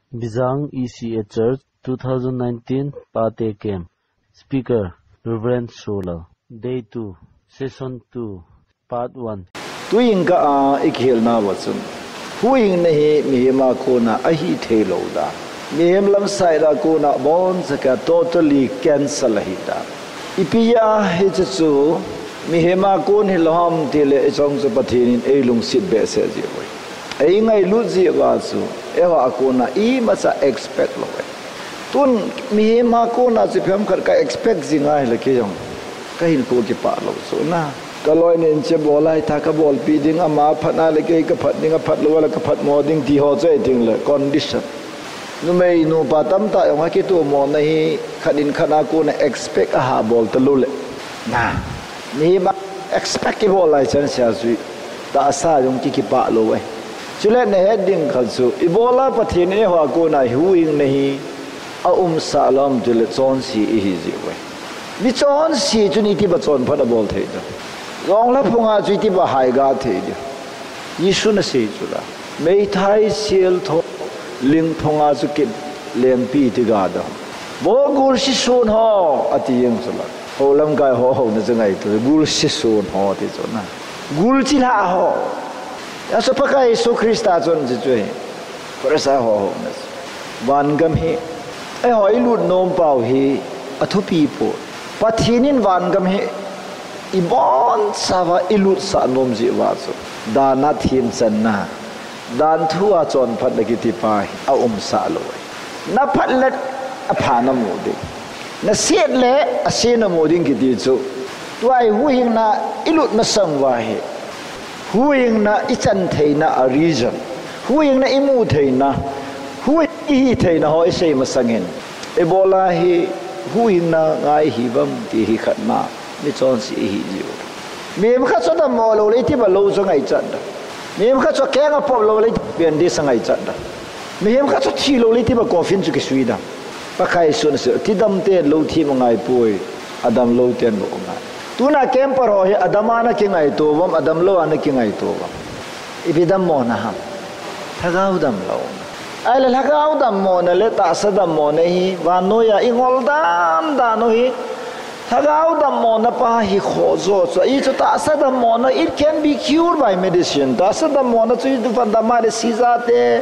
Bijang ECA Church 2019 Pate Camp. Speaker Reverend Sholal. Day 2, Session 2, Part 1. Tuing ka ikhil na watsun. Huing nahi mihima ko na ahi thelo da. Mihim lam saida ko na bon saka totally cancel hita. Ipiya hitsu mihima ko ni loham tile isong sa patinin elung sit bese jiboy. Ay ngay luzi wasu ewa ako na masa expect lo. Tun mihima ko na si piyam ka expect zingay laki yung kahin ko ki pa lo so na. Kalau ini je boleh tak kabol piding ama phat na lagi ke phat ding phat lo wala ke phat moding di ho je ding le condition. Nu mai nu patam ta yang ki tu mo nahi khadin khana ko na expect ha bol telu le. Na ni ba expect ki bolai chan sia sui ta sa yung ki pa lo we. Chule ne heading khalsu ibola pathin e ho ko na huing nahi a salam jule chon si hi ji we. Ni chon si chu ni ti ba chon phat bol thei da. Rong la phunga chu ti ba hai ga thei da. Yisu na se chu la. Mei thai siel tho ling phunga chu ki lem pi ti ga da. Bo gul si sun ho ati yeng chu la. Ho lam kai ho na jangai tu gul si sun ho ti chu na. Gul chi la ho. Asa pakai Yesus Kristus chon ji chue. Perasa ho na. Wan gam hi. Ai ho ilut nom pau hi athu pi po. Pathinin wan gam hi ibon sawa ilut sa nom ji wa so. Dana thim chan na. Dan thua chon phat lagi ti pai a sa lo. Na phat let a pha na mo de. Na set le a se na mo ding ki ti chu. Tuai hu hing na ilut na sang wa hi. Huing na ichan thei na a reason. Huing na imu thei na. Huing hi thei na ho isei masangin. Ebola hi huing na ngai hi bam ti hi khat na. Mi chon si hi jiu. Mem kha so da mo lo le ti ba lo so ngai chan da. Mem kha so ke nga pop lo le pian di sa ngai chan da. Mem kha so thi lo le ti ba coffin chu ki sui da. Pa khai so na se ti dam te lo thi mo ngai poi. Adam lo ten bo ngai. Tuna kemper ho adamana kingai to bom adam lo ana kingai to bom ibidam mo na ham thagau dam lo ai la thagau dam mo na le ta sa dam mo na hi wa no ya ingol dam da no hi thagau dam mo na pa hi khozo so I to ta sa dam mo na it can be cured by medicine ta sa dam mo na chu du pan da ma de sizate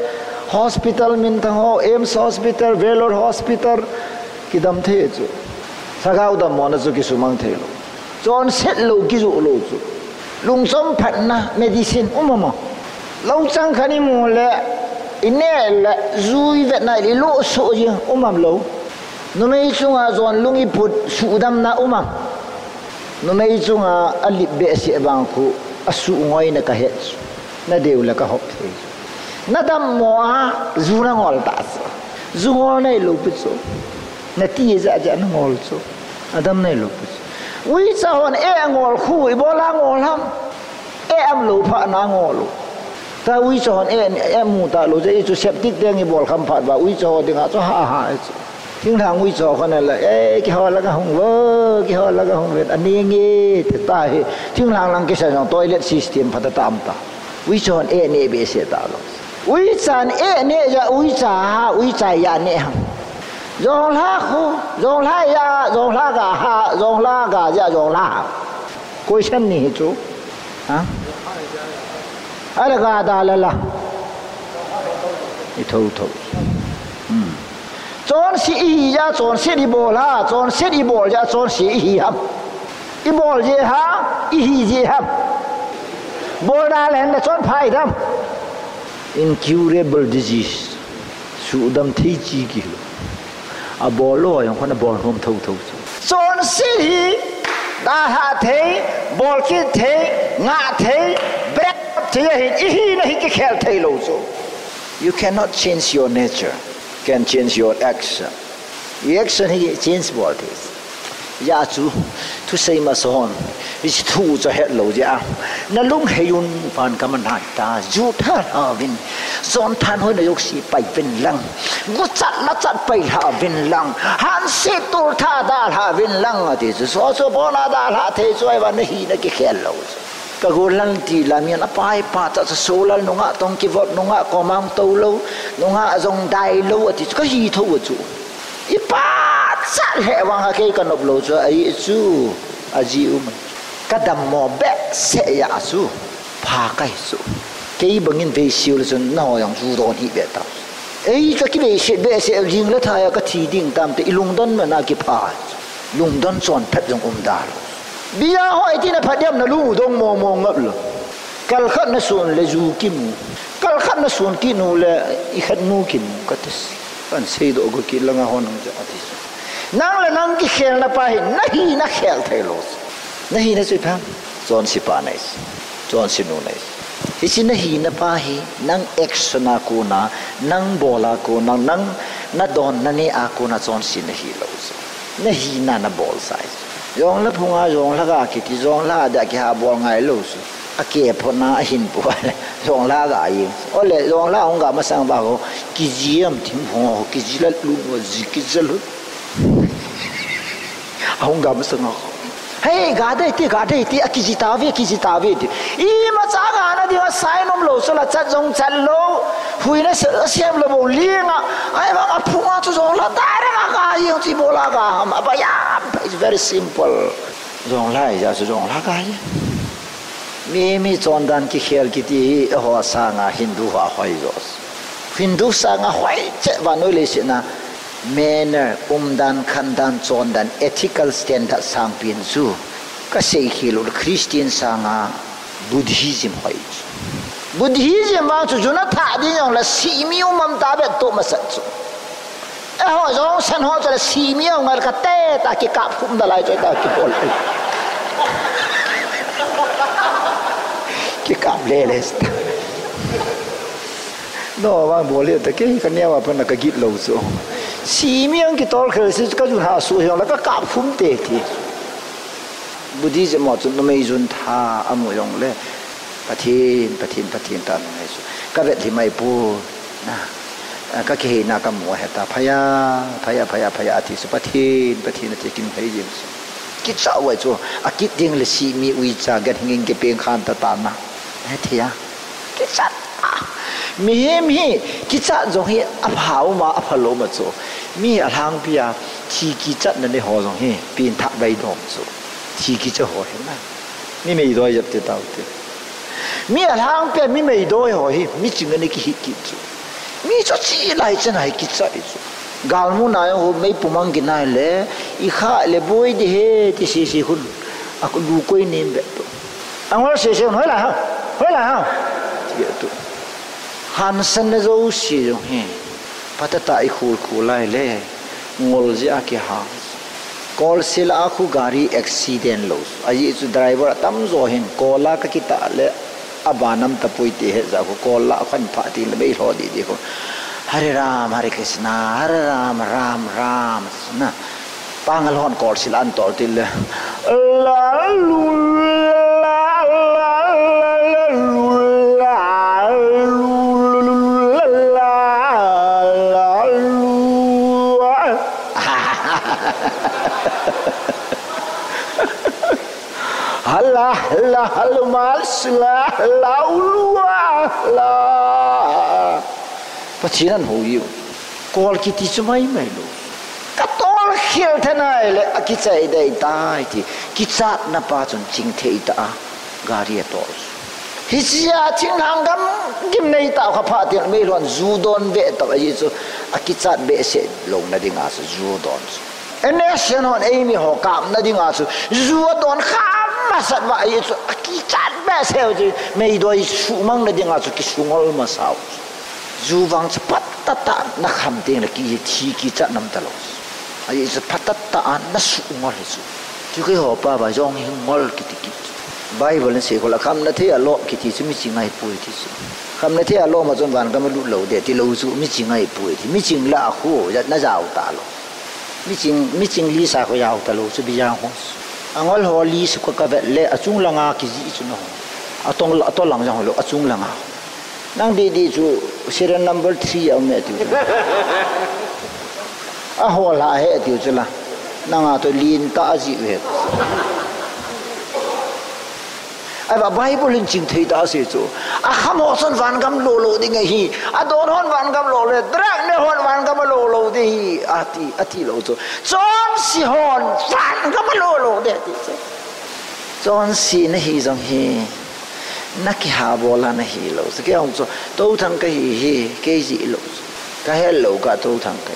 hospital min ta ho AIMS hospital Vellore hospital kidam the chu thagau dam mo na chu ki sumang the lo Chonsetna ki zu lo chu lung som phat na medicine umama long chang khani mu le ine le zui vet na li lo so ji umam lo no mei chunga zon lungi put sudam na umam no mei chunga alip be si bang khu asu ngoi na ka het na deu la ka hop the na dam mo a zura ngol ta zu ngol nei lo pu so na ti za ja ngol so adam nei lo pu we saw an angol khu ibola ngol ham am lo pha na ngol ta we saw an mu ta lo je chu septic deng ibol kham phat ba we saw ding a cho ha thing thang we saw khan la ki ho la ka hong wo ki ho la ka hong vet ani nge ta hi thing lang lang ki sa toilet system phat ta am ta we saw an ne be se ta lo we san ne ja we cha ya ne ham Dòng lá khu, dòng lá ya, dòng lá gà ha, dòng lá gà ya, dòng lá. Cô xem nè chú, hả? Ai là gà đà là, đi thâu. Chọn sĩ hi ya, chọn sĩ đi bol ha, chọn sĩ đi bol ya, chọn sĩ hi ham. Đi bol gì ha, hi gì ham. Bol đà lên là chọn phải đam. Incurable disease, sự đam thấy chi kì. A bolo yang khana bol hom thâu chon si da ha the bol ki the nga the break the hi na hi ki khel thei lo so you cannot change your nature can change your action reaction hi change bol this ya chu to say ma son is thu cho het lo ja na lung heyun pan kaman ha ta ju tha ha vin zon than hoi na yok si pai vin lang gu chat pai ha vin lang han si tur tha da ha vin lang ati so bo na da ha the choi wa na hi na ki khel lo kagulan ti lamian apai pa ta Sholal nunga tong kivot nunga komang tolo nunga zong dai lo ati ka hi tho chu ipa cha he wang ke kanop lo chu ai chu aji kadam mo be se ya su pha kai su ke bangin ve siul chun na yang chu don hi be ta ei ka ki be se jing la tha ya ka thi ding tam te ilung don ma na ki pha lung don chon phet jong da lo bia hoi ti na phadem na lu dong mo ngap lo kal khat na sun le ju kim kal khat na sun ki nu le I khat nu kim ka tis pan sei do go ki langa hon ja ati nang le nang ki khel na pa hi na khel thai lo nahi na chui pham chon si pa nai chon si nu nai hi sin nahi na pa hi nang action na ko na nang bola ko nang na don na ni a ko na chon si nahi lo nahi na bol sai yong la phunga yong la ga ki ti yong la da ki ha bol ngai lo su a ke phona hin pu yong la ga yi ole yong la ong ga ma sang ba ko ki ji am thim ho ki ji la lu ngo ji ki zal ong ga ma sang hey ga dai ti a ki ji ta ve ti I ma cha ga na di ma sai nom lo so la cha jong chan lo hui na sem lo bo linga ai ba a phunga chu yong la da ra ga yi ti bola ga ma ba ya it's very simple zong lai ja zong la ga mi chon dan ki khel ki ti ho sa nga hindu ha hoi jos hindu sa nga hoi che ba noi le sina manner dan khan dan chon dan ethical standard sang pin zu ka sei khilo christian sa nga buddhism hoi buddhism ba chu na tha di yong la si mi mam ta be to ma sa chu ho zong san ho cha si mi ngal ka te ta ki kap khum da lai choi ta ki pol ki kap le no wa bole ta ke ka ne wa pa na ka git lo so si mi ki tol khel si ka ju ha su yong la ka kap khum te thi buddhism mo chu no mei jun tha amu yong le pathin ta nei su ka ve thi mai pu na ka ke na ka mo heta phaya ati su pathin ati kim phai jim ki cha wa chu a ki ding le si mi ui cha ga nging ke peng khan ta na he thia ki cha mi ki cha zo hi a phau ma a phalo ma chu mi a hang pia thi ki chat na ne ho zo hi pin thak dai dom chu thi ki cha ho he na mi mei do yap te tau te mi a hang pia mi mei do ho hi mi ching ne ki hi ki chu mi cho chi lai chen hai ki cha I chu gal mu na ho mei pumang ki nai le I kha le boi de he ti si hun a ko lu koi nem be to angol se hoi la ha ti tu han san ne zo si jo he patata I khul lai le ngol ji a ki ha kol sil a khu gari accident lo ai chu driver tam zo hin kola ka ki ta le abanam tapoi te he za ko kola khan pha ti le bei ho di ko Hare Ram Hare Krishna Hare Ram Ram Ram na pangal hon kol sil an tol til la Allah mal sla la ulwa la pachinan ho yu kol ki ti chumai mai lo ka tol khel thanai le ki chai dai tai ti ki chat na pa chun ching thei ta gari tol hi sia ching hang gam gim nei ta kha pha ti me lon zu don be ta ai chu a ki chat be se long na dinga su zu don ene sen on emi ho kam na dinga su zu don kha masat wa ai chu a ki chat be se ji me doi su mang na dinga su ki sungol ma sao zu wang pat ta ta na kham ting la ki thi ki chat nam ta lo ai chu pat ta an na su ngol su chu ke ho pa ba jong hi ngol ki ti ki Bible se ko la kham na the alo ki ti chu mi chingai pu ti chu kham na the alo ma chon van ka ma lu lo de ti lo chu mi chingai pu ti mi ching la khu ya na jaw ta lo mi ching li sa ko yaw ta lo chu Bijang ho angol ho li su ko ka ve le achung langa ki ji chu no atong lang jang lo achung langa nang di chu serial number 3 au me ti a ho la he ti chu la nanga to lin ta ji we ai ba Bible in ching thei ta se chu a khamo son van gam lo ding hi a don hon van gam lo le drak ne hon van gam lo de hi ati lo chu chon si hon van gam lo de ti chon si na hi jong hi na ki ha bola na hi lo se ke ong chu to thang ka hi ke ji lo ka he lo ka to thang ka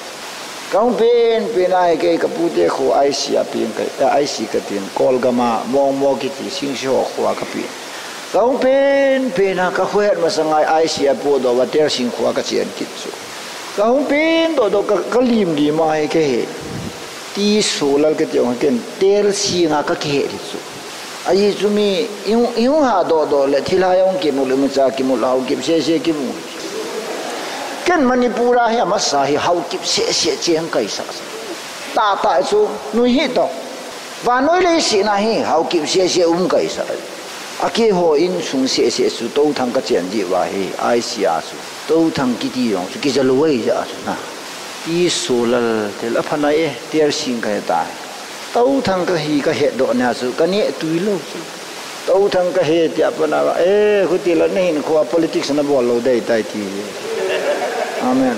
Kau pen ai ke kapute kho ai sia pin ka ai si ka tin kol gama mong ki ti sing sho khwa ka pi kau pen na ka khwet ma sangai ai sia po do wa ter sing khwa ka chen kit chu kau pen do ka lim di ma he ke ti Sholal ke tiong ken ter si nga ka ke ri chu ai chu mi yu ha do le thila yong ki mu le mu cha ki mu lau ki se ki mu Ken Manipura he masahi how kip se cheng kai sa ta chu nu hi to wa noi le si na hi how kip se kai sa aki ho in sung se su to thang ka chen ji wa hi ai sia su to thang ki ti yong ki ja loi ja na I Sholal tel aphana e ter sing kai ta to thang ka hi ka he do na su ka ni tui lo su to thang ka he ti apana e khu ti la nei ko politics na bol lo dai tai ti Amen.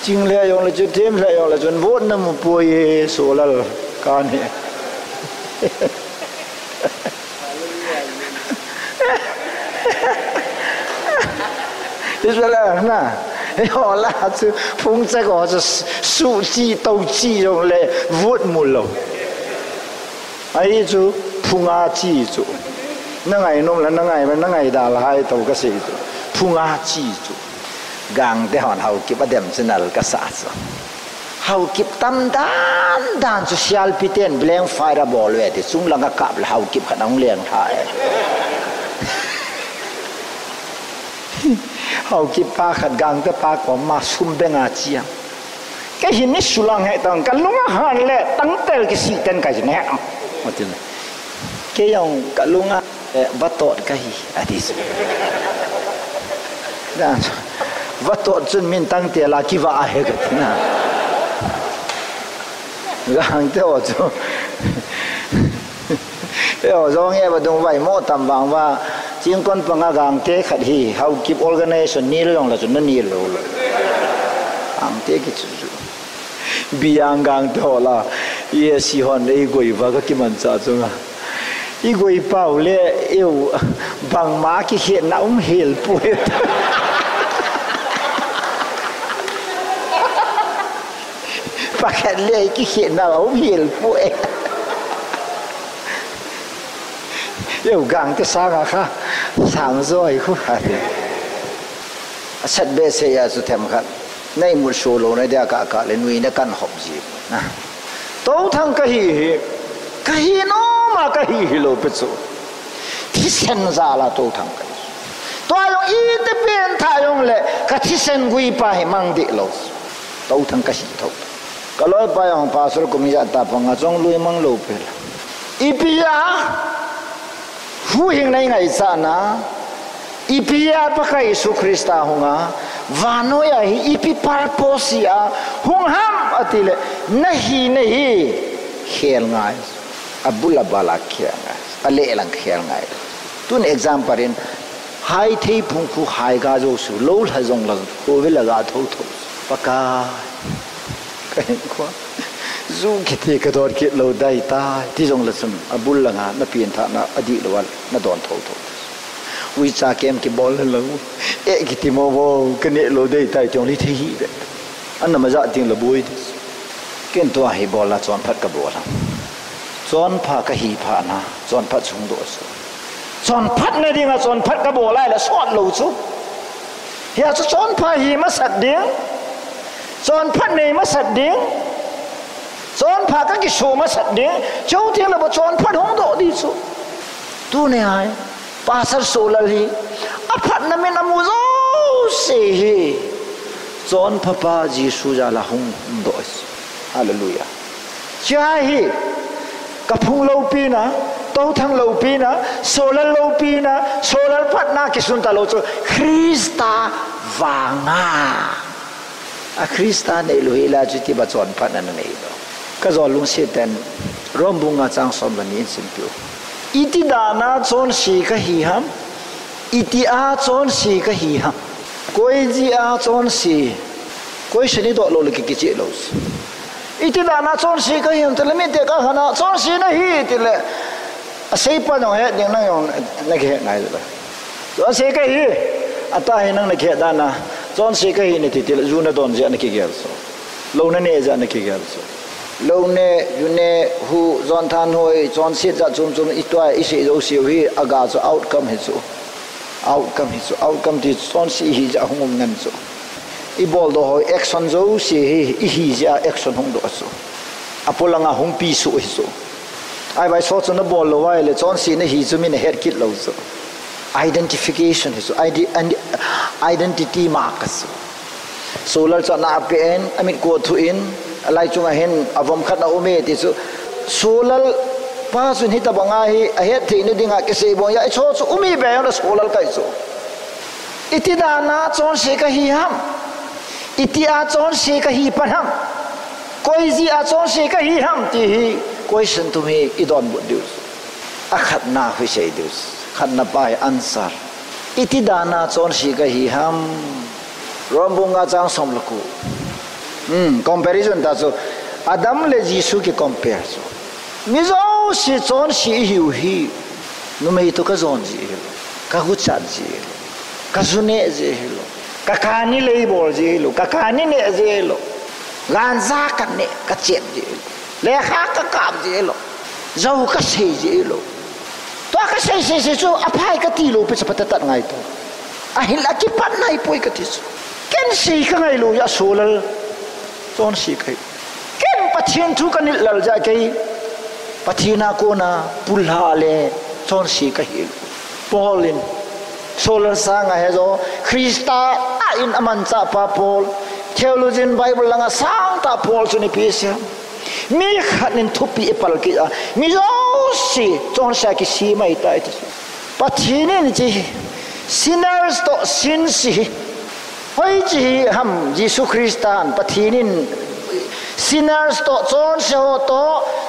Jing le yong le ju tem le yong le jun vote na mu poi Sholal ka ni. Israel na. Yo la chu phung cha go chu su ji dou ji yong le vote mu lo. Ai chu phung a ji chu. Na ngai nom la na ngai da la hai to ka se chu. Phung a ji chu. Gang te hòn hậu kịp adem senal ka sa so hậu kịp tam dan social piten bleng fire ball we ti sung langa kap la hậu kịp khanong leng thai hậu kịp pa khat gang te pa ko ma sum benga chia cái hin ni sulang hai tang kan lunga han le tang tel ki si ten ka ne ma tin cái yong ka lunga batot ka hi adis dan Vato chun min tang te la ki va he ka na gang te o chu e o zong ye ba dong vai mo tam wang wa jing kon panga gang te khat hi how keep organization ni long la chun na ni lo la ang te ki chu Bijang gang te la ye si hon ei goi va ka ki man cha chunga I goi pau le eu bang ma ki he na hel pu Pakai le ki hiện nào hiểu phụ yêu gang cái sáng à sáng rồi khu hạt sát bê xe ya su thêm khát nay một số lô này đã cả lên nuôi nó căn hộp gì na tấu thằng cái hi nó mà cái hi lô bết số thì sen ra là tấu thằng cái tôi dùng ít bên thay dùng lệ cái thì sen quy pa mang đi lô tấu thằng cái gì tấu kalau pa yang pasal komisa tapang ngacong lui mang lopel ipia huing nai ngai sana ipia pakai Yesu Krista hunga vano ya ipi parposia hung ham atile nahi khel ngai abul bala khel ngai ale lang khel ngai tun example in hai thei phung khu hai ga jo su lo la jong la ko ve la ga tho paka cái quá dù cái cái đó cái lâu đây ta thì trong lịch sử abul là ngã nó biến thành nó adi là nó đòn thâu vi cha kem cái ball lâu cái tìm vô cái nệ lâu đây tại trong lý thi vậy anh nằm ra tiếng là bui cáiตัวhay ball là chọn phát cái ball chọn phá cái hi phá na chọn phát sung độ chọn phát này đi mà chọn phát cái ball lại là sót lâu chút hiện chọn phá hi mà sát điếng chọn phát này mà sát điếng chọn phá các cái số mà sát điếng châu thiên là một chọn phát hỗn độ đi số tu này ai pasal Sholal hi phát na mình nằm uzo se hi chọn papa Giêsu ra là hung độ hallelujah cha hi kapung lâu pi na tâu thang lâu pi na Sholal lâu pi na Sholal phát na cái sun ta lâu cho Krista vanga Krista này lui là chỉ tiba chọn phát na này đó cái gió lung xe tên rom bunga chang som là nín sim piu iti dana chon si ka hi ham iti a chon si ka hi ham koi ji a chon si koi shani do lo ki ki che lo iti dana chon si ka hi ham tele me te ka hana chon si na hi ti le a sei pa no he ding na yong na ke ngai da so sei ka hi ata hi nang na ke dana chon si ka hi ni ti ti ju na don ja na ki gel so lo na ne ja na ki gel so lâu nè yune hu zon than hoi chon sit za chum chum itwa isi zo si hi aga so outcome hi so outcome ti chon si hi ja hungum ngan so I bol do hoi action zo si hi ja action hung do so apolanga hung pi so hi so ai bai so chon na bol lo wai le chon si ne hi chu min head kit lo so identification hi so identity mark so solar cha na pen amit ko thu in alai chunga hen avom khat na ume ti chu solal pa sun hita banga hi a het thi ne dinga ke se bo ya cho chu umi be ya solal kai chu iti dana chon se ka hi ham iti a chon se ka hi pan ham koi ji a chon se ka hi ham ti hi koi san tu me I don bu du a khat na hu se du khat na pai answer iti dana chon se ka hi ham rombunga chang som laku comparison ta so Adam le Jisu ke compare so mizo si chon si hiu hi no me to ka zon ji ka hu chat ji ka sune ji lo ka kani le bol ji lo ka kani ne ji lo lan za ka ne ka chet ji le kha ka kap ji lo zau ka sei ji lo to ka sei so apai ka ti lo pe sa patat ngai to a hil a ki pan nai poi ka ti so ken sei ka ngai lo ya solal chon si kai ken pathian thu kan lal ja kai pathina ko na pulha le chon si ka hi polin solar sanga he zo krista a in aman cha pa pol theologian bible langa sang ta pol chuni pisia mi khanin thupi epal ki mi zo si chon sa ki si mai ta ti pathine ni chi sinners to sin si hoi chi ham Jisu Christan pathinin sinners to chon se ho to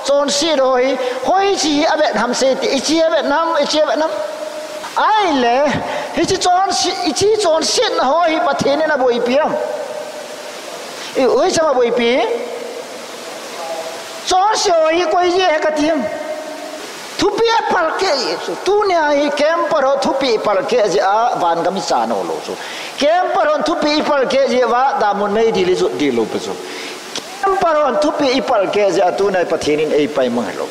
chon si roi hoi chi abet ham se ti chi abet nam ai le hi chi chon si na hoi pathinin na boi piam oi sama boi pi chon se hoi koi je ka tiam thupi par ke tu ne ai kem par thupi par ke je a van gam sa no lo so kem par thupi par ke je wa da mun nei di li so di lo pe so kem par thupi par ke je tu nai pathinin ei pai mang lo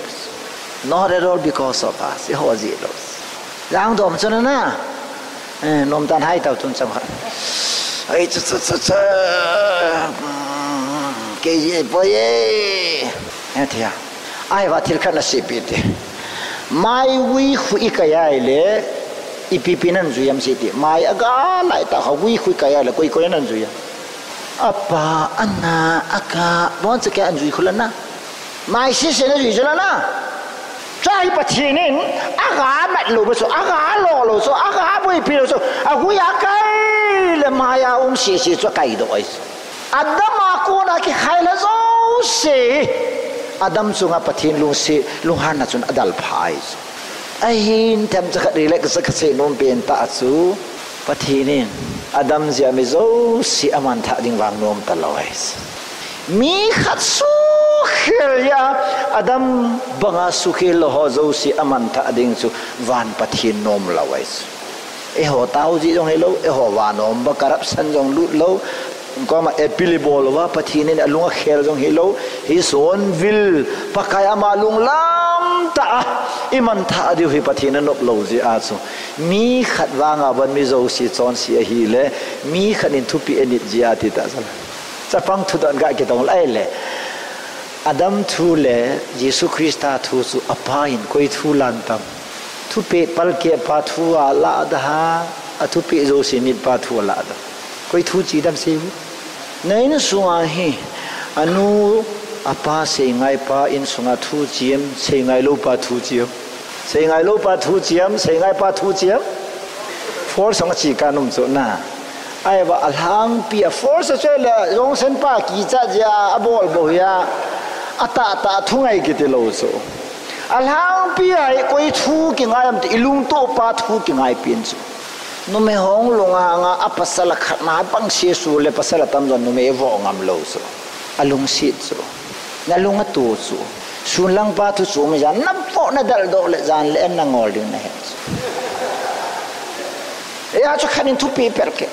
not at all because of us ho ji lo lang dom chon na nom tan hai tau chun chang ai cha ke je boye thia ai wa thil khan na si pi te mai wi khu ikaya le ipipi nan zuyam siti mai aga lai ta wi khu ikaya le koi nan zuya apa anna aka bon se ka anjui khulana mai si se na zui na trai pathinin aga mat lo so aga lo so aga boi pi lo so agu ya kai le maya si so kai do ai adama ko na ki khaila zo se Adam sunga pathin lung si lung han na chun adal phai ai hin tam cha relax ka se nom pen ta chu pathinin Adam zia me zo si aman tha ding wang nom ta lois mi khat su khel ya Adam banga su khel ho zo si aman tha ding chu van pathin nom lawais e ho tau ji jong hello e ho wa nom ba corruption jong lut lo ko ma epilibol wa pathinin alunga khel jong hilo hi son vil pakaya malung lam ta iman tha adi hi pathina nop lo ji a chu mi khat wanga ban mi zo si chon si hi le mi khanin thupi enit ji ati ta sala chapang thu don ga ke dong lai le Adam thu le Jisu Krista thu su apain koi thu lan tam thu pe pal ke pa thu ala da ha athu pe zo si nit pa thu ala da koi thu chi dam se nei na sunga hi anu apa se ngai pa in sunga thu chiam se ngai lo pa thu chiam se ngai lo pa thu chiam se ngai pa thu chiam for song chi ka num so na ai ba alhang pi a for sa chela long sen pa ki cha ja abol bo ya ata thu ngai ki te lo so alhang pi ai koi thu ki ngai am ilung to pa thu ki ngai pin chu no me hong lunga nga apasala khatna pang se su le pasala tam jon no me vo ngam lo so alung sit chu na lunga tu chu sun lang pa tu chu me jan nam po na dal do le jan le na ngol ding na he ya chu khanin thu pi perke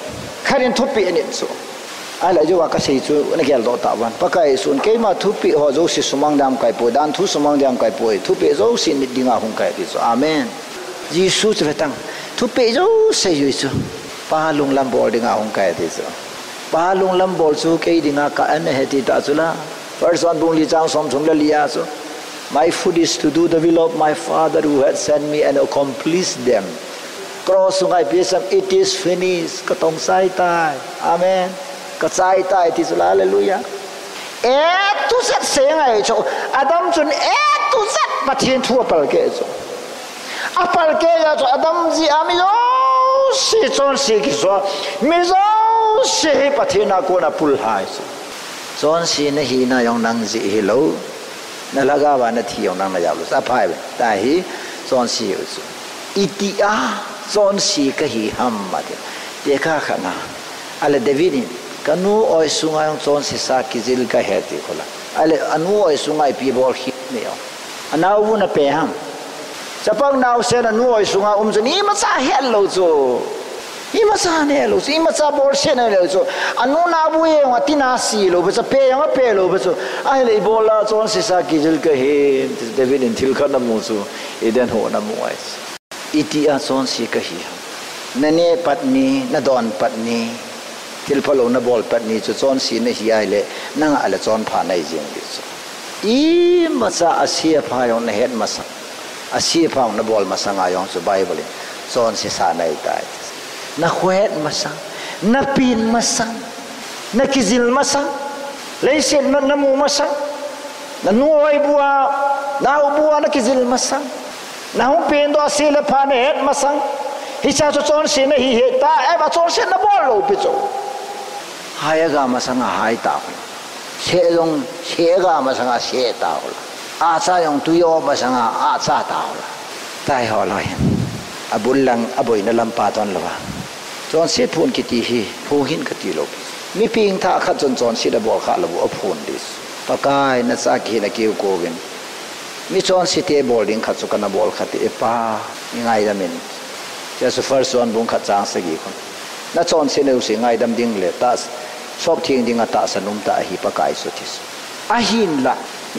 khanin thu pi ni chu ala jo ka sei chu na gel do ta wan pakai sun ke ma thu pi ho jo si sumang dam kai po dan thu sumang dam kai po thu pi jo sin ni dinga hung kai ti chu amen jisu chu vetang thu pi jo sei yu chu pa lung lam bol dinga hung kai ti chu pa lung lam bol chu ke dinga ka an he ti ta chu la first one bung li chang som chung la lia chu my food is to do the will of my Father who had sent me and accomplish them cross ngai pi sam it is finished ka tong sai tai amen ka sai tai ti sula hallelujah tu set se ngai cho adam chun tu set pathin thu pal ke cho apal ke ya cho adam ji ami yo si chon si ki so mi zo si pathina ko na pul hai so chon si na hi na yong nang ji hi lo na laga ba na thi yong nang na ya lo sa phai be ta hi chon si yo so itia chon si ka hi ham ma de te kha khana ala davidin kanu oi sungai yong chon si sa ki zil ka he ti khola ale anu oi sungai pi bol hi ne yo anau na pe ham sapang nau se na nu oi sungai jani ma sa he lo zo i ma sa ne lo i ma sa bol se ne lo zo anu na bu ye wa tina si lo ba sa pe yang pe lo ba so ai le bola chon si sa ki zil ka he davidin thil kha na mu so eden ho na mu ai itia chon si ka hi na ne patni na don patni til phalo na bol patni chu chon si na hi ai le nang ala chon pha nai jing bi chu i ma sa asia pha yong na het ma sa asia pha na bol ma sa nga yong chu bible chon si sa nai tai na khwet ma sa na pin ma sa na kizil ma sa le se na mu ma sa na nuoi bua na bua na kizil ma sa na hu pen do se le pha na het ma sa hi cha chu chon si na hi he ta ai ba chon si na bol lo pi chu hai ga ma sang hai ta se yong se ga ma sang se ta a cha yong tu yo ma sang a cha ta tai ho loi abul lang aboi na lam pa ton lawa chon se phun ki ti hi phu hin ka ti lo mi ping tha kha chon si da bol kha lo a phun dis pakai na sa ki na ki ko gen mi chon si te bol ding kha chu kana bol kha te pa ngai da min just first one bung kha chang sa gi kon na chon se ne usi ngai dam ding le tas sok thing ding ata sanum ta hi pakai so tis a hin la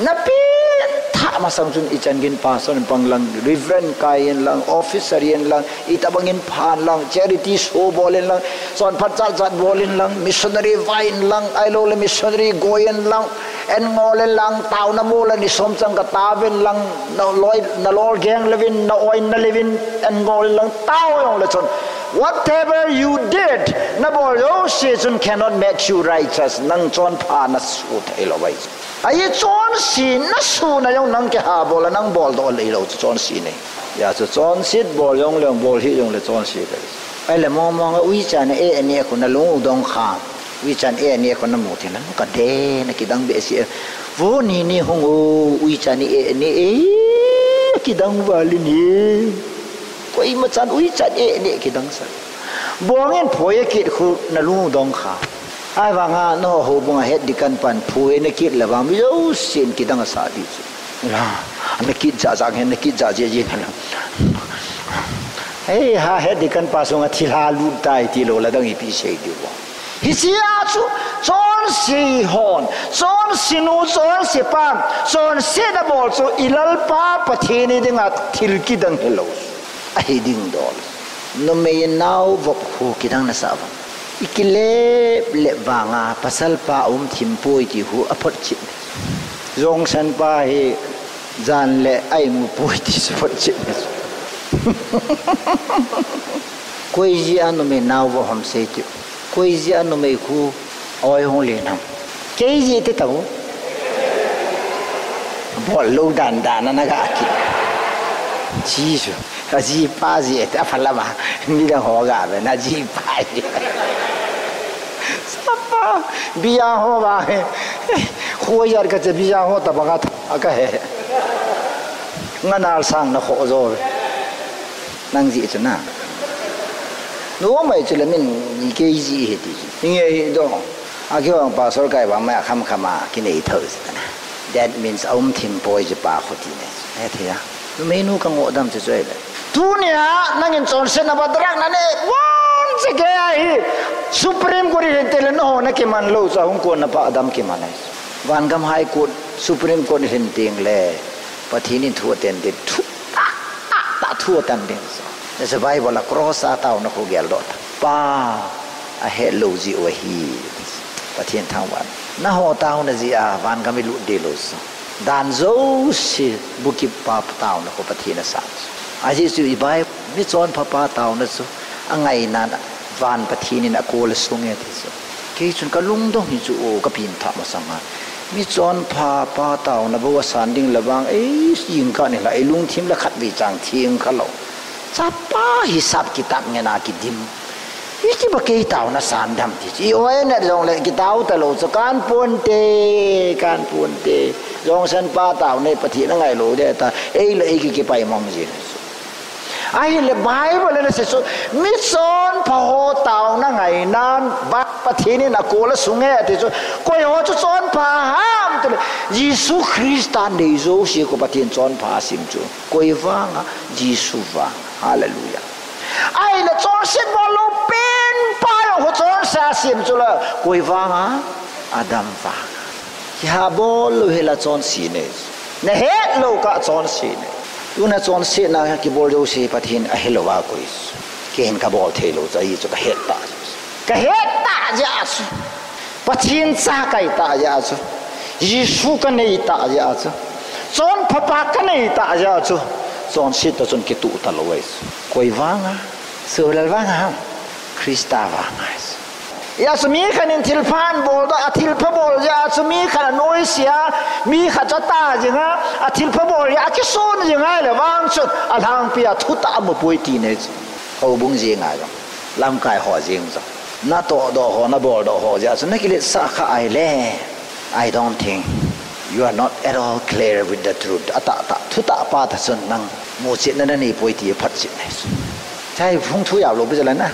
na pin tha ma sang jun ichan gin pa son panglang reverend kain lang officer yen lang itabangin phan lang charity show bolen lang son phat chat bolen lang missionary vine lang ailo le missionary goyen lang en ngolen lang taw na mula ni som chang ka taben lang na loi na lol gang levin na oin na levin en ngolen lang taw yong le chon whatever you did na bol yo season cannot make you righteous nang chon pha na su thai lo bai ai chon si na su na yong nang ke ha bol nang bol do le lo chon si ne ya chon sit bol yong le bol hi yong le chon si ka ai le mo mo ui cha ne e ne ko na lu dong kha ui chan e ne ko na mu thi na ka de na ki dang be si wo ni hong ui cha ni e ne e ki dang wa li ni ko i ma chan ui chan e ne ki dang sa bongin phoye ki khu na lu dong kha ai wa nga no ho bunga het dikan pan phuye ne ki la ba mi yo sin ki dang sa di chu la na ki ja ja hen na ki ja je je na ei ha het dikan pa so nga thil ha lu tai ti lo la dang i pi sei di bo hi sia chu chon si hon chon sinu chon si pam chon se da bol chu ilal pa pathini dinga thil ki dang hello ai ding dol no me now vok khu ki dang na sa ba ikile le wanga pasal pa thim poi ti hu aphot chi zong san pa hi jan le ai mu poi ti phot chi koi ji anu me now vo hom se ti koi ji anu me khu oi hong le nam ke ji te tau bol lo dan na ga ki ji su a ji pa ji ta phala ma ni da ho ga be na ji pa ji sa pa biya ho ba he kho yar ka je biya ho ta ba ga ka he nganal sang na kho zo nang ji chana no mai chile min ni ke ji he ti nge do a ke wang pa sor kai ba ma kham khama ki nei thos that means om thim poi je pa khoti ne the ya me nu ka ngo dam che choi le tu nia nang in Chonsetna badrak na ne won che ke ai supreme court he tele no na ke man lo sa hung ko na pa adam ke man ai van gam high court supreme court hin ting le pathini thu ten de thu ta thu tan de the survival across a town ko gel dot pa a hello ji o hi pathian thang wan na ho town na ji a van gam lu de lo so dan zo si buki pa town ko pathina sa a ji su bai mi chon pa town na so angai na van pathini na ko le sunge thi so ke chun ka lung dong hi chu o ka pin tha ma sanga mi chon pa taw na bo san ding lawang yin ka ne la lung thim la khat bi chang thieng kha lo cha pa hisab kitab nge na ki dim ki ba ke taw na san dam ti i oi na jong le ki taw ta lo so kan pon te jong san pa taw ne pathi na ngai lo de ta le ki pai mong ji ai le bible le se so mi son pho taw na ngai nan ba pathini na ko la sunge ati so ko yo chu son pha ham te Jesu Christa nei zo si ko pathin chon pha sim chu ko iwanga Jesu wa hallelujah ai le Chonsetna lo pen pa ho chon sa sim chu la ko iwanga Adam wa ya bol lo hela chon si ne na he lo ka chon si ne una Chonsetna ki bol jo si pathin a hello wa ko is ken ka bol thelo chai chu ka het ta ka het ta ja su pathin sa kai ta ja su Jesu ka nei ta ja su chon phapa ka nei ta ja su Chonsetna chon ki tu ta lo wais koi wanga solal wanga Krista wanga ya su mi khanin thilphan bol da athil pha bol ja su mi khan noi sia mi kha cha ta jinga athil pha bol ya ki son jinga le wang chut alang pia thu ta mo poi ti ne ho bung ji nga ga lam kai ho jing za na to do ho na bol do ho ja su na ki le sa kha ai le I don't think you are not at all clear with the truth ata ta thu ta pa ta sun nang mo che na ni poi ti phat chi ne chai phung thu ya lo bi la na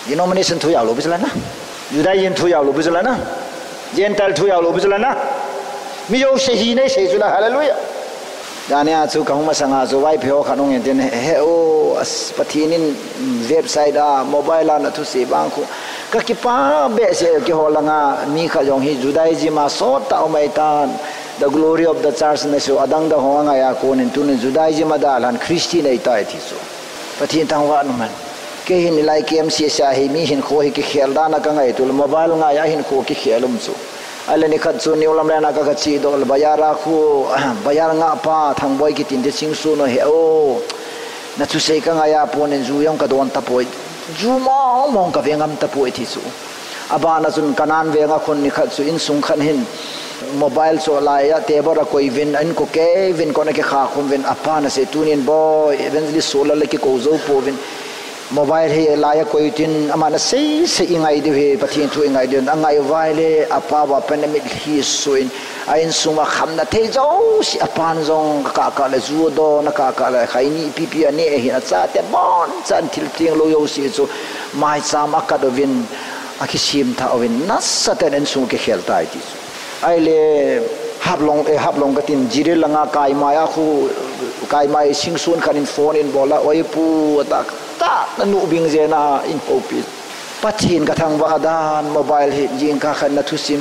denomination thu ya lo bi la na Judaism thu yaw lo bizalana Gentile thu yaw lo bizalana mi yo se hi ne se jula hallelujah dania chu kang ma sanga zo wai pheo khanong en he o as pathinin website a mobile na thu se bang khu ka ki pa be se ki holanga mi kha jong hi Judaism ma so ta mai tan the glory of the church ne so adang da honga ya ko nen tu ne Judaism da lan Christian ai ta thi so pathin tang wa no man ke hin lai kem si sa hi mi hin kho hi ki khel da na ka ngai tul mobile nga ya hin kho ki khelum chu ala ni khat chu niulam la na ka chi dol bayara khu bayar nga pa thang boy ki tin de sing su no he o na chu sei ka nga ya pon en ju yong ka don ta poi ju mong ka vengam ta poi thi su aba na chun kanan venga khon ni khat chu in sung khan hin mobile so la ya te bora koi vin an ko ke vin ko na ke kha khum vin apa na se tunin boy eventually solar le ki ko zo po vin mobile he la ya koi tin amana se ingai de he pathin thu ingai de angai vai le apa wa pandemic hi soin ain suma khamna the zo si apan zong ka le zu do na ka le khaini pp ane hi na cha te bon chan thil ting lo yo si chu mai cham akadovin akisim tha ovin nasaten en sum ke khel tai ti ai le hablong ka tin jire langa kai maya khu kai mai singsun khanin phone in bola oi pu ta na nu bing je na in popi pathin ka thang wa dan mobile hi jing ka khan na thusim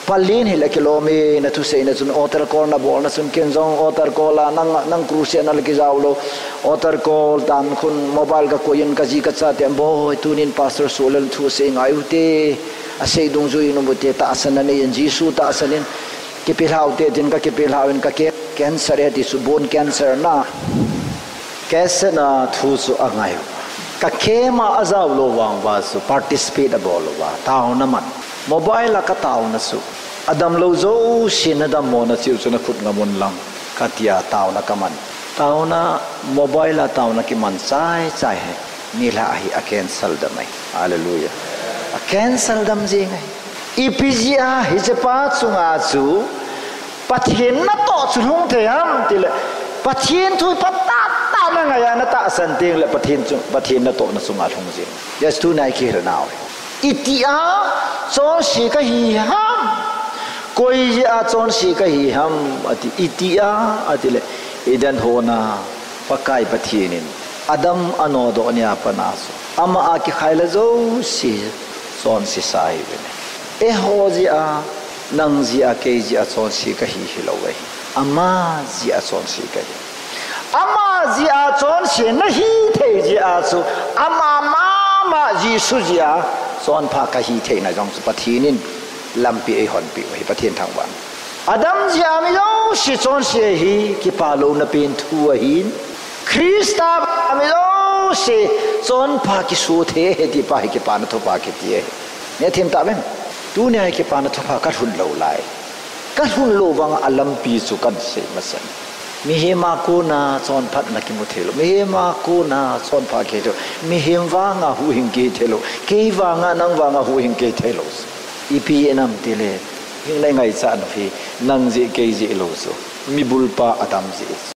palin hi la kilomi na thu sei na chun otar call na bol na chun ken jong otar call nang cruise na ki zawlo otar call dan khun mobile ka koyin ka ji ka cha te boy tunin pastor Sholal thu sei ngai ute a sei dung ju inu bute ta asana ne yin Jesu ta asanin ki pilhaw te din ka ki pilhawin ka ke cancer ti su bone cancer na kaise na thu su angai ka kema azaw lo wang ba su participate abol wa taw naman mobile ka taw na su adam lo zo sin adam mo na chiu chuna khut ngamon lang katia taw na kaman taw na mobile taw na ki man chai he nila hi a cancel da mai hallelujah a cancel dam ji ngai ipizia hi che pa chunga chu pathin na to chu hung the ham tile pathin thui patta ta na ngaya na ta san ting le pathin na to na sunga thong je yes tu nai ki now itia chon si ka hi ham koi ya chon si ka hi ham ati itia ati le idan hona pakai pathinin adam ano do nya panaso ama a ki khaila zo si chon si sai bene e ho ji a nang ji a ke ji a chon si ka hi hi lo wei ama ji a chon si ka hi ama ji a chon si na hi the ji a su ama ma ji su ji a chon pha ka hi the na jong su pathinin lampi e hon pi hi pathin thang wan adam ji a mi lo si chon si hi ki pa lo na pin thu a hin krista mi lo si chon pha ki su the he ti pa hi ki pa na tho pa ki ti ne them ta ben tu ne ki pa na tho pha ka hun lo lai ka hun lo wang alam pi su kan se masan mi he ma ko na chon phat na ki mu thelo mi he ma ko na chon pha ke to mi hem wa nga hu hing ke thelo ke wa nga nang wa nga hu hing ke thelo ipi enam tile hing lai ngai cha no phi nang ji ke ji lo so mi bul pa adam ji